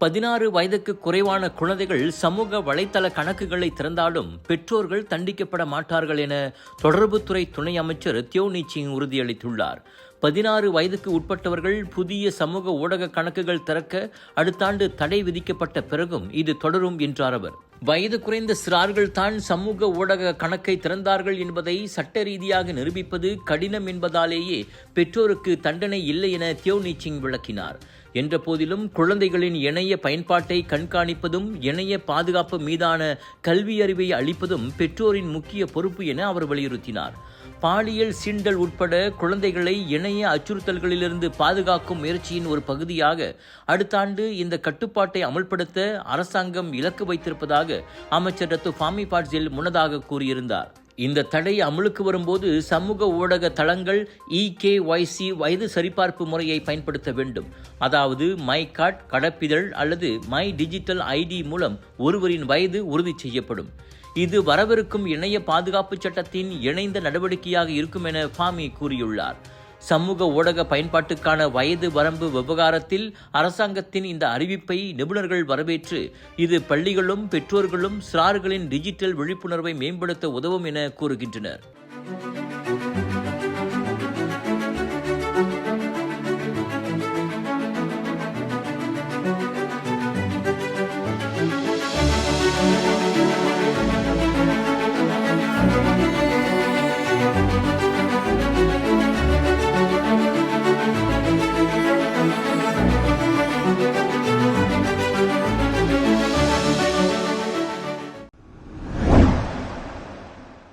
16 வயதுக்கு குறைவான குழந்தைகள் சமூக வலைத்தள கணக்குகளை திறந்தாலும் பெற்றோர்கள் தண்டிக்கப்பட மாட்டார்கள் என தொடர்புத்துறை துணை அமைச்சர் தியோ நீச்சிங் உறுதியளித்துள்ளார். 16 வயதுக்கு உட்பட்டவர்கள் புதிய சமூக ஊடக கணக்குகள் திறக்க அடுத்த ஆண்டு தடை விதிக்கப்பட்ட பிறகும் இது தொடரும் என்றார் அவர். வயது குறைந்த சிறார்கள் தான் சமூக ஊடக கணக்கை திறந்தார்கள் என்பதை சட்ட ரீதியாக நிரூபிப்பது கடினம் என்பதாலேயே பெற்றோருக்கு தண்டனை இல்லை என தியோ நீச்சிங் விளக்கினார். என்ற போதிலும் குழந்தைகளின் இணைய பயன்பாட்டை கண்காணிப்பதும் இணைய பாதுகாப்பு மீதான கல்வி அறிவை அளிப்பதும் பெற்றோரின் முக்கிய பொறுப்பு என அவர் வலியுறுத்தினார். பாலியல் சீண்டல் உட்பட குழந்தைகளை இணைய அச்சுறுத்தல்களிலிருந்து பாதுகாக்கும் முயற்சியின் ஒரு பகுதியாக அடுத்த ஆண்டு இந்த கட்டுப்பாட்டை அமல்படுத்த அரசாங்கம் இலக்கு வைத்திருப்பதாக அமைச்சர் டத்து ஃபாமி பாட்சில் முன்னதாக கூறியிருந்தார். இந்த தடை அமலுக்கு வரும்போது சமூக ஊடக தளங்கள் EKYC வயது சரிபார்ப்பு முறையை பயன்படுத்த வேண்டும். அதாவது மை கார்டு, கடப்பிதழ் அல்லது மை டிஜிட்டல் ID மூலம் ஒருவரின் வயது உறுதி செய்யப்படும். இது வரவிருக்கும் இணைய பாதுகாப்பு சட்டத்தின் இணைந்த நடவடிக்கையாக இருக்கும் என ஃபாமி கூறியுள்ளார். சமூக ஊடக பயன்பாட்டுக்கான வயது வரம்பு விவகாரத்தில் அரசாங்கத்தின் இந்த அறிவிப்பை நிபுணர்கள் வரவேற்று இது பள்ளிகளும் பெற்றோர்களும் சிறார்களின் டிஜிட்டல் விழிப்புணர்வை மேம்படுத்த உதவும் என கூறுகின்றனர்.